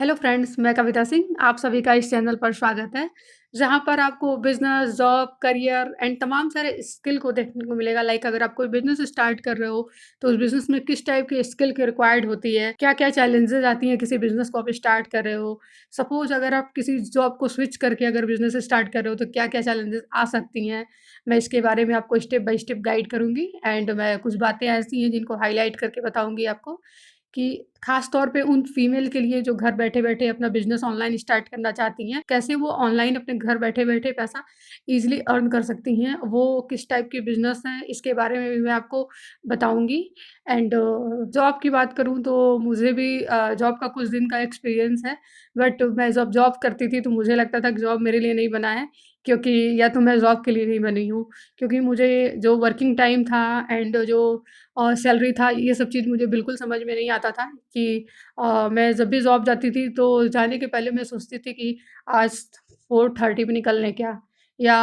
Hello friends, मैं कविता सिंह, आप सभी का इस चैनल पर स्वागत है, जहाँ पर आपको बिज़नेस, जॉब, करियर एंड तमाम सारे स्किल को देखने को मिलेगा। लाइक अगर आप कोई बिज़नेस स्टार्ट कर रहे हो, तो उस बिज़नेस में किस टाइप की स्किल की रिक्वायर्ड होती है, क्या-क्या चैलेंजेज़ आती हैं किसी बिज़नेस को आप स्टार्ट कर रहे हो। सपोज़ अगर आप किसी जॉब को स्विच करके अगर बिज़नेस स्टार्ट कर रहे हो, तो क्या-क्या चैलेंजेज़ आ सकती हैं। मैं इसके बारे में आपको स्टेप बाय स्टेप गाइड करूँगी एंड मैं कुछ बातें ऐसी हैं जिनको हाइलाइट करके बताऊँगी आपको कि खास तौर पे उन फीमेल के लिए जो घर बैठे-बैठे अपना बिज़नेस ऑनलाइन स्टार्ट करना चाहती हैं, कैसे वो ऑनलाइन अपने घर बैठे-बैठे पैसा ईज़िली अर्न कर सकती हैं, वो किस टाइप के बिज़नेस हैं, इसके बारे में भी मैं आपको बताऊँगी। एंड जॉब की बात करूँ तो मुझे भी जॉब का कुछ दिन का एक्सपीरियंस है, बट मैं जब जॉब करती थी तो मुझे लगता था कि जॉब मेरे लिए नहीं बना है, क्योंकि या तो मैं जॉब के लिए नहीं बनी हूँ, क्योंकि मुझे जो वर्किंग टाइम था एंड जो सैलरी था, ये सब चीज़ मुझे बिल्कुल समझ में नहीं आता था कि मैं जब भी जॉब जाती थी तो जाने के पहले मैं सोचती थी कि आज 4:30 पे निकल लें क्या? या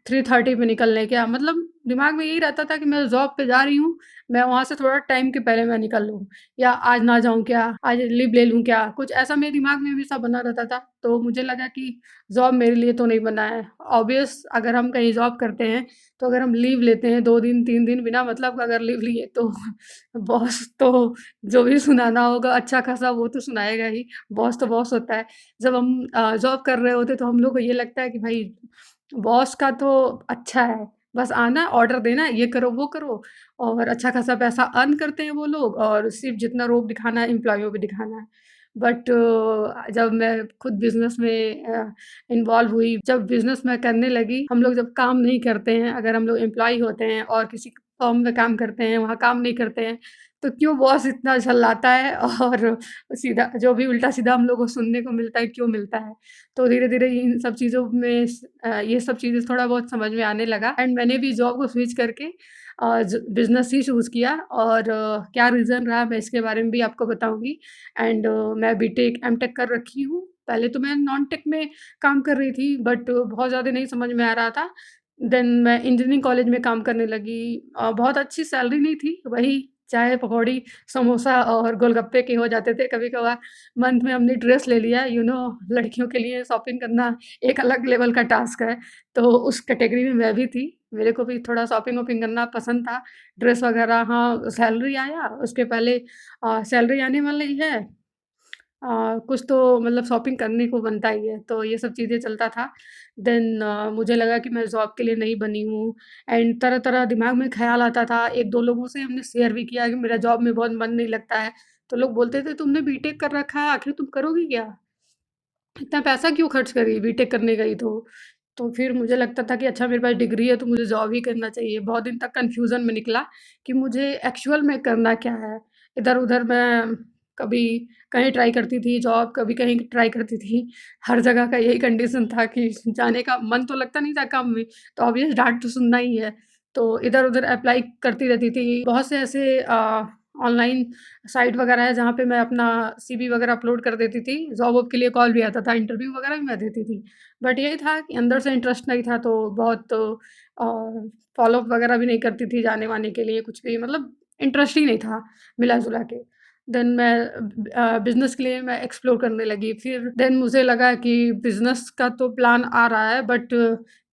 3:30 पे निकल लें क्या? मतलब दिमाग में यही रहता था कि मैं जॉब पे जा रही हूँ, मैं वहाँ से थोड़ा टाइम के पहले मैं निकल लूँ या आज ना जाऊँ क्या? आज लीव ले लूँ क्या? कुछ ऐसा मेरे दिमाग में हमेशा बना रहता था, तो मुझे लगा कि जॉब मेरे लिए तो नहीं बना है। ऑब्वियस अगर हम कहीं जॉब करते हैं, तो अगर हम लीव लेते हैं 2 दिन, 3 दिन बिना मतलब का अगर लीव लिए तो बॉस तो जो भी सुनाना होगा अच्छा खासा वो तो सुनाएगा ही, बॉस तो बॉस होता है। जब हम जॉब कर रहे होते तो हम लोग को ये लगता है कि भाई बॉस का तो अच्छा है, बस आना है, ऑर्डर देना है, ये करो, वो करो और अच्छा खासा पैसा अर्न करते हैं वो लोग और सिर्फ़ जितना रोब दिखाना है एम्प्लॉइयों पे दिखाना है। बट जब मैं खुद बिज़नेस में इन्वॉल्व हुई, जब बिज़नेस मैं करने लगी, हम लोग जब काम नहीं करते हैं, अगर हम लोग एम्प्लॉयी होते हैं और किसी फर्म में काम करते हैं, वहाँ काम नहीं करते हैं, तो क्यों बॉस इतना झल्लाता है और सीधा जो भी उल्टा-सीधा हम लोग को सुनने को मिलता है, क्यों मिलता है? तो धीरे-धीरे इन सब चीज़ों में ये सब चीज़ें थोड़ा बहुत समझ में आने लगा एंड मैंने भी जॉब को स्विच करके ज बिज़नेस ही चूज़ किया और क्या रीज़न रहा मैं इसके बारे में भी आपको बताऊँगी एंड मैं बीटेक, एमटेक कर रखी हूँ। पहले तो मैं नॉन-टेक में काम कर रही थी बट बहुत ज़्यादा नहीं समझ में आ रहा था। देन मैं इंजीनियरिंग कॉलेज में काम करने लगी बहुत अच्छी सैलरी नहीं थी, वही चाय, पकौड़ी, समोसा और गोलगप्पे के हो जाते थे कभी-कभार। मंथ में हमने ड्रेस ले लिया लड़कियों के लिए शॉपिंग करना एक अलग लेवल का टास्क है, तो उस कैटेगरी में मैं भी थी। मेरे को भी थोड़ा शॉपिंग-वॉपिंग करना पसंद था, ड्रेस वगैरह हाँ, सैलरी आया उसके पहले सैलरी आने वाली है कुछ तो मतलब शॉपिंग करने को बनता ही है, तो ये सब चीज़ें चलता था। देन मुझे लगा कि मैं जॉब के लिए नहीं बनी हूँ एंड तरह-तरह दिमाग में ख़्याल आता था। 1-2 लोगों से हमने शेयर भी किया कि मेरा जॉब में बहुत मन नहीं लगता है, तो लोग बोलते थे, "तुमने बीटेक कर रखा है, आखिर तुम करोगी क्या? इतना पैसा क्यों खर्च करी बीटेक करने गई तो?" तो फिर मुझे लगता था कि अच्छा मेरे पास डिग्री है, तो मुझे जॉब ही करना चाहिए। बहुत दिन तक कन्फ्यूज़न में निकला कि मुझे एक्चुअल में करना क्या है? इधर-उधर मैं कभी कहीं ट्राई करती थी जॉब, कभी कहीं ट्राई करती थी। हर जगह का यही कंडीशन था कि जाने का मन तो लगता नहीं था काम में, तो ऑब्वियस डाँट तो सुनना ही है। तो इधर-उधर अप्लाई करती रहती थी। बहुत से ऐसे ऑनलाइन साइट वगैरह है जहाँ पे मैं अपना सीवी वगैरह अपलोड कर देती थी। जॉब-वॉब के लिए कॉल भी आता था, इंटरव्यू वगैरह भी मैं देती थी। बट यही था कि अंदर से इंटरेस्ट नहीं था तो बहुत फ़ॉलो अप वगैरह भी नहीं करती थी जाने-वाने के लिए कुछ भी मतलब इंटरेस्ट ही नहीं था मिला-जुला के। देन मैं बिज़नेस के लिए मैं एक्सप्लोर करने लगी। फिर देन मुझे लगा कि बिज़नेस का तो प्लान आ रहा है बट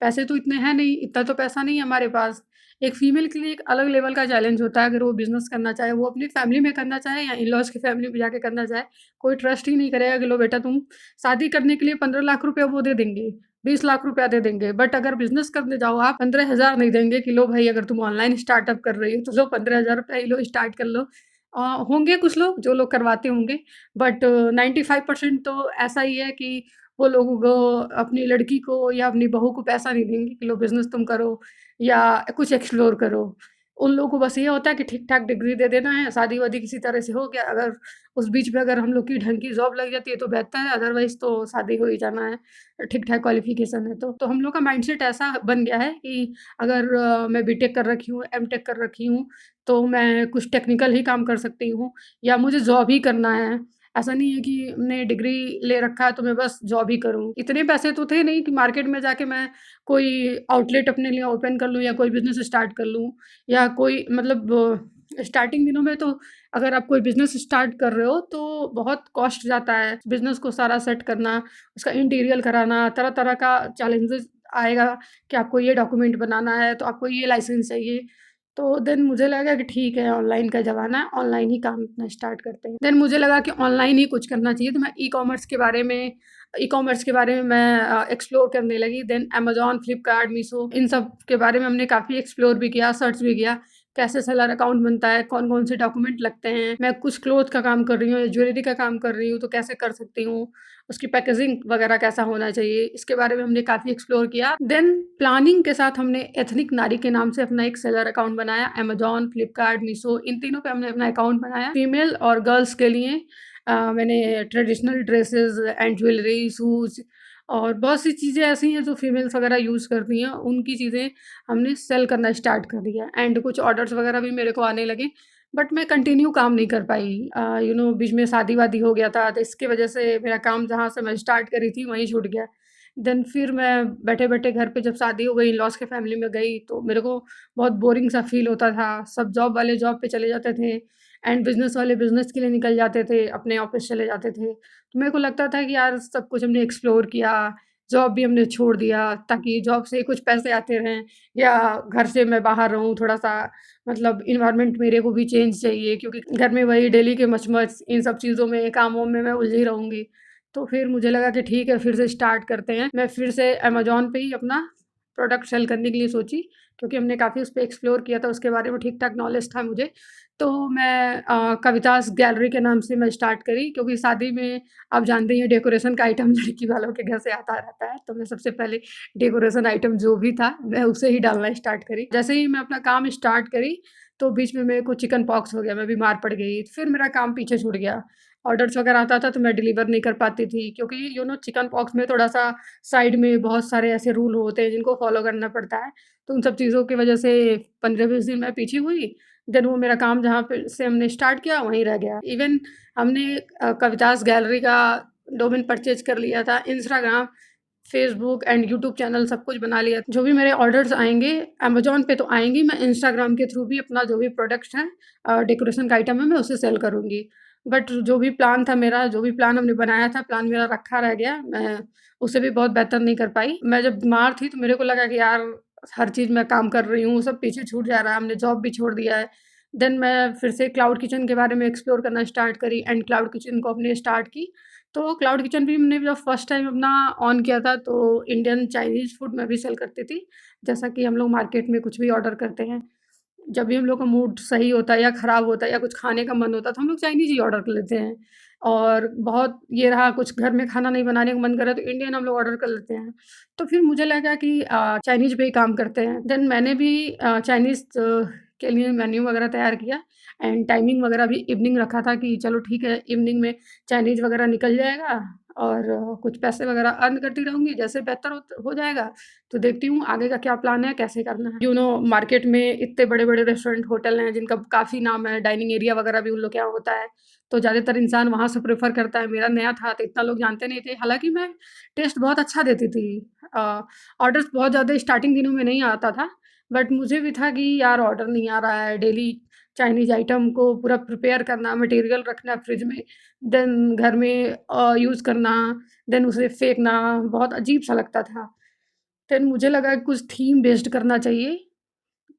पैसे तो इतने हैं नहीं, इतना तो पैसा नहीं है हमारे पास। एक फीमेल के लिए एक अलग लेवल का चैलेंज होता है अगर वो बिज़नेस करना चाहे, वो अपनी फैमिली में करना चाहे या इन-लॉज़ की फैमिली में जाके करना चाहे, कोई ट्रस्ट ही नहीं करेगा कि लो बेटा तुम शादी करने के लिए 15 लाख रुपया वो दे देंगे, 20 लाख रुपया दे देंगे। बट अगर बिज़नेस करने जाओ आप 15,000 नहीं देंगे कि लो भाई अगर तुम ऑनलाइन स्टार्टअप कर रही हो तो लो 15,000 रुपया ही लो स्टार्ट कर लो। होंगे कुछ लोग जो लोग करवाते होंगे बट 95% तो ऐसा ही है कि वो लोगों को अपनी लड़की को या अपनी बहू को पैसा नहीं देंगे कि लो बिज़नेस तुम करो या कुछ एक्सप्लोर करो। उन लोगों को बस ये होता है कि ठीक-ठाक डिग्री दे देना है, शादी-वादी किसी तरह से हो गया, अगर उस बीच में अगर हम लोग की ढंग की जॉब लग जाती है तो बेहतर है, अदरवाइज़ तो शादी हो ही जाना है, ठीक-ठाक क्वालिफ़िकेशन है तो। तो हम लोग का माइंडसेट ऐसा बन गया है कि अगर मैं बीटेक कर रखी हूँ, एमटेक कर रखी हूँ, तो मैं कुछ टेक्निकल ही काम कर सकती हूँ या मुझे जॉब ही करना है। ऐसा नहीं है कि हमने डिग्री ले रखा है तो मैं बस जॉब ही करूँ। इतने पैसे तो थे नहीं कि मार्केट में जाके मैं कोई आउटलेट अपने लिए ओपन कर लूँ या कोई बिज़नेस स्टार्ट कर लूँ या कोई मतलब स्टार्टिंग दिनों में तो अगर आप कोई बिज़नेस स्टार्ट कर रहे हो तो बहुत कॉस्ट जाता है, बिज़नेस को सारा सेट करना, उसका इंटीरियर कराना, तरह-तरह का चैलेंजेस आएगा कि आपको ये डॉक्यूमेंट बनाना है, तो आपको ये लाइसेंस चाहिए। तो देन मुझे लगा कि ठीक है, ऑनलाइन का ज़माना है, ऑनलाइन ही काम अपना स्टार्ट करते हैं। देन मुझे लगा कि ऑनलाइन ही कुछ करना चाहिए, तो मैं ई-कॉमर्स के बारे में मैं एक्सप्लोर करने लगी। देन अमेज़न, फ्लिपकार्ट, मीशो इन सब के बारे में हमने काफ़ी एक्सप्लोर भी किया, सर्च भी किया, कैसे सेलर अकाउंट बनता है, कौन-कौन से डॉक्यूमेंट लगते हैं। मैं कुछ क्लॉथ का काम कर रही हूँ या ज्वेलरी का काम कर रही हूँ, तो कैसे कर सकती हूँ, उसकी पैकेजिंग वगैरह कैसा होना चाहिए, इसके बारे में हमने काफ़ी एक्सप्लोर किया। देन प्लानिंग के साथ हमने एथनिक नारी के नाम से अपना एक सेलर अकाउंट बनाया। अमेज़न, फ्लिपकार्ट, मीशो इन तीनों पे हमने अपना अकाउंट बनाया। फीमेल और गर्ल्स के लिए मैंने traditional dresses and jewellery, shoes और बहुत सी चीज़ें ऐसी हैं जो फीमेल्स वगैरह यूज़ करती हैं, उनकी चीज़ें हमने सेल करना स्टार्ट कर दिया एंड कुछ ऑर्डर्स वगैरह भी मेरे को आने लगे, बट मैं कंटिन्यू काम नहीं कर पाई। बीच में शादी-वादी हो गया था, तो इसकी वजह से मेरा काम जहाँ से मैं स्टार्ट करी थी, वहीं छूट गया। देन फिर मैं बैठे-बैठे घर पे जब शादी हो गई, इन-लॉज़ के फैमिली में गई, तो मेरे को बहुत बोरिंग सा फ़ील होता था। सब जॉब वाले जॉब पे चले जाते थे एंड बिज़नेस वाले बिज़नेस के लिए निकल जाते थे, अपने ऑफ़िस चले जाते थे। तो मेरे को लगता था कि यार सब कुछ हमने एक्सप्लोर किया, जॉब भी हमने छोड़ दिया ताकि जॉब से कुछ पैसे आते रहें या घर से मैं बाहर रहूँ थोड़ा-सा, मतलब एनवायरनमेंट मेरे को भी चेंज चाहिए क्योंकि घर में वही डेली के मच-मच इन सब चीज़ों में, कामों में मैं उलझी रहूँगी। तो फिर मुझे लगा कि ठीक है, फिर से स्टार्ट करते हैं। मैं फिर से अमेज़न पे ही अपना प्रोडक्ट सेल करने के लिए सोची क्योंकि हमने काफ़ी उस पे एक्सप्लोर किया था, उसके बारे में ठीक-ठाक नॉलेज था मुझे। तो मैं कविताज़ गैलरी के नाम से मैं स्टार्ट करी क्योंकि शादी में आप जानते ही हैं डेकोरेशन का आइटम लड़की वालों के घर से आता रहता है, तो मैं सबसे पहले डेकोरेशन आइटम जो भी था, मैं उसे ही डालना स्टार्ट करी। जैसे ही मैं अपना काम स्टार्ट करी, तो बीच में मेरे को चिकन पॉक्स हो गया, मैं बीमार पड़ गई, फिर मेरा काम पीछे छूट गया। ऑर्डर्स वगैरह आता था तो मैं डिलीवर नहीं कर पाती थी क्योंकि चिकन पॉक्स में थोड़ा-सा साइड में बहुत सारे ऐसे रूल होते हैं जिनको फ़ॉलो करना पड़ता है। तो उन सब चीज़ों की वजह से 15-20 दिन मैं पीछे हुई, देन वो मेरा काम जहाँ पे से हमने स्टार्ट किया वहीं रह गया। इवन हमने कविताज़ गैलरी का डोमेन परचेज़ कर लिया था, Instagram, Facebook and YouTube channel सब कुछ बना लिया। जो भी मेरे ऑर्डर्स आएँगे अमेज़न पे तो आएँगी, मैं इंस्टाग्राम के थ्रू भी अपना जो भी प्रोडक्ट्स हैं डेकोरेशन का आइटम है मैं उसे सेल करूँगी। बट जो भी प्लान था मेरा, जो भी प्लान हमने बनाया था, प्लान मेरा रखा रह गया। मैं उसे भी बहुत बेहतर नहीं कर पाई। मैं जब बीमार थी तो मेरे को लगा कि यार हर चीज़ मैं काम कर रही हूँ, सब पीछे छूट जा रहा है, हमने जॉब भी छोड़ दिया है। देन मैं फिर से क्लाउड किचन के बारे में एक्सप्लोर करना स्टार्ट करी एंड क्लाउड किचन को हमने स्टार्ट की। तो क्लाउड किचन भी हमने जब फर्स्ट टाइम अपना ऑन किया था तो इंडियन चाइनीज़ फूड मैं भी सेल करती थी। जैसा कि हम लोग मार्केट में कुछ भी ऑर्डर करते हैं, जब भी हम लोग का मूड सही होता है या ख़राब होता है या कुछ खाने का मन होता है तो हम लोग चाइनीज़ ही ऑर्डर कर लेते हैं। और बहुत ये रहा कुछ घर में खाना नहीं बनाने का मन कर रहा है तो इंडियन हम लोग ऑर्डर कर लेते हैं। तो फिर मुझे लगा कि चाइनीज़ पे ही काम करते हैं। देन मैंने भी चाइनीज़ के लिए मेन्यू वग़ैरह तैयार किया एंड टाइमिंग वग़ैरह भी इवनिंग रखा था कि चलो ठीक है, इवनिंग में चाइनीज़ वग़ैरह निकल जाएगा और कुछ पैसे वग़ैरह अर्न करती रहूँगी। जैसे बेहतर हो जाएगा तो देखती हूँ आगे का क्या प्लान है, कैसे करना है। मार्केट में इतने बड़े-बड़े रेस्टोरेंट, होटल हैं जिनका काफ़ी नाम है, डाइनिंग एरिया वग़ैरह भी उन लोग के यहाँ होता है, तो ज़्यादातर इंसान वहाँ से प्रेफ़र करता है। मेरा नया था तो इतना लोग जानते नहीं थे, हालाँकि मैं टेस्ट बहुत अच्छा देती थी। अ, ऑर्डर्स बहुत ज़्यादा स्टार्टिंग दिनों में नहीं आता था, बट मुझे भी था कि यार ऑर्डर नहीं आ रहा है, डेली चाइनीज़ आइटम को पूरा प्रिपेयर करना, मटीरियल रखना फ्रिज में, देन घर में यूज़ करना, देन उसे फेंकना, बहुत अजीब-सा लगता था। फिर मुझे लगा कि कुछ थीम बेस्ड करना चाहिए,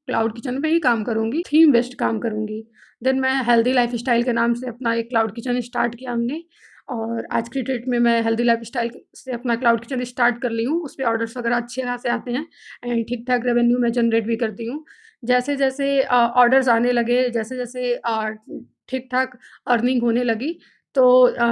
क्लाउड किचन में ही काम करूँगी, थीम बेस्ड काम करूँगी। देन मैं हेल्दी लाइफ़स्टाइल के नाम से अपना एक क्लाउड किचन स्टार्ट किया हमने और आज की डेट में मैं हेल्दी लाइफ़स्टाइल से अपना क्लाउड किचन स्टार्ट कर ली हूँ। उसपे ऑर्डर्स वगैरह अच्छे खासे आते हैं एंड ठीक-ठाक रेवेन्यू मैं जनरेट भी करती हूँ। जैसे-जैसे ऑर्डर्स आने लगे, जैसे-जैसे ठीक-ठाक अर्निंग होने लगी, तो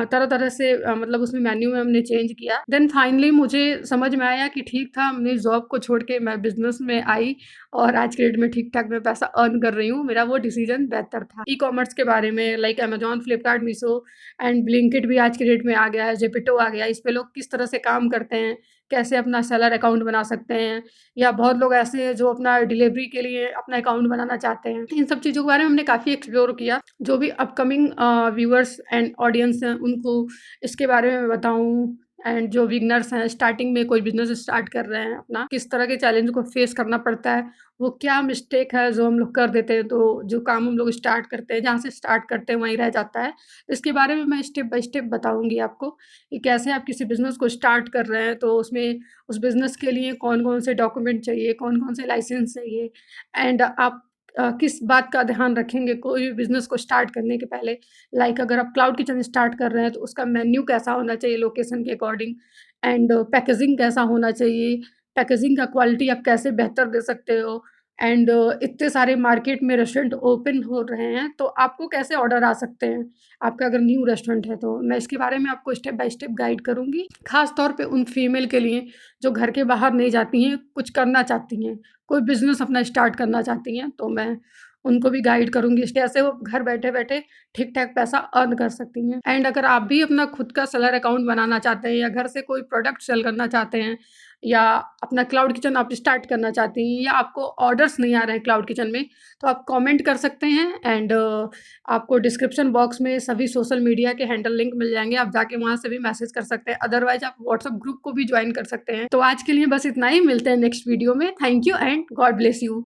तरह-तरह से मतलब उसमें मेन्यू में हमने चेंज किया। देन फाइनली मुझे समझ में आया कि ठीक था, अपनी जॉब को छोड़ के मैं बिज़नेस में आई और आज की डेट में ठीक-ठाक मैं पैसा अर्न कर रही हूँ। मेरा वो डिसीज़न बेहतर था। ई-कॉमर्स के बारे में like Amazon, Flipkart, Meesho and Blinkit भी आज की डेट में आ गया है, ज़ेपेटो आ गया है। इस पे लोग किस तरह से काम करते हैं, कैसे अपना सेलर अकाउंट बना सकते हैं या बहुत लोग ऐसे हैं जो अपना डिलीवरी के लिए अपना अकाउंट बनाना चाहते हैं। इन सब चीज़ों के बारे में हमने काफ़ी एक्सप्लोर किया। जो भी अपकमिंग व्यूअर्स एंड ऑडियंस हैं उनको इसके बारे में बताऊँ एंड जो बिगिनर्स हैं, स्टार्टिंग में कोई बिज़नेस स्टार्ट कर रहे हैं अपना, किस तरह के चैलेंज को फेस करना पड़ता है, वो क्या मिस्टेक है जो हम लोग कर देते हैं, तो जो काम हम लोग स्टार्ट करते हैं, जहाँ से स्टार्ट करते हैं वहीं रह जाता है। इसके बारे में मैं स्टेप बाय स्टेप बताऊँगी आपको कि कैसे आप किसी बिज़नेस को स्टार्ट कर रहे हैं, तो उसमें उस बिज़नेस के लिए कौन-कौन से डॉक्यूमेंट चाहिए, कौन-कौन से लाइसेंस चाहिए एंड आप किस बात का ध्यान रखेंगे कोई भी बिज़नेस को स्टार्ट करने के पहले। लाइक अगर आप क्लाउड किचन स्टार्ट कर रहे हैं, तो उसका मेन्यू कैसा होना चाहिए लोकेशन के अकॉर्डिंग एंड पैकेजिंग कैसा होना चाहिए, पैकेजिंग का क्वालिटी आप कैसे बेहतर दे सकते हो एंड इतने सारे मार्केट में रेस्टोरेंट ओपन हो रहे हैं, तो आपको कैसे ऑर्डर आ सकते हैं, आपका अगर न्यू रेस्टोरेंट है तो। मैं इसके बारे में आपको स्टेप बाय स्टेप गाइड करूँगी, ख़ास तौर पे उन फीमेल के लिए जो घर के बाहर नहीं जाती हैं, कुछ करना चाहती हैं, कोई बिज़नेस अपना स्टार्ट करना चाहती हैं, तो मैं उनको भी गाइड करूँगी कैसे वो घर बैठे-बैठे ठीक-ठाक पैसा अर्न कर सकती हैं। एंड अगर आप भी अपना खुद का सेलर अकाउंट बनाना चाहते हैं या घर से कोई प्रोडक्ट सेल करना चाहते हैं या अपना क्लाउड किचन आप स्टार्ट करना चाहती हैं या आपको ऑर्डर्स नहीं आ रहे हैं क्लाउड किचन में, तो आप कमेंट कर सकते हैं एंड आपको डिस्क्रिप्शन बॉक्स में सभी सोशल मीडिया के हैंडल लिंक मिल जाएँगे, आप जाके वहाँ से भी मैसेज कर सकते हैं। अदरवाइज़ आप व्हाट्सएप ग्रुप को भी जॉइन कर सकते हैं। तो आज के लिए बस इतना ही, मिलते हैं नेक्स्ट वीडियो में। Thank you and God bless you.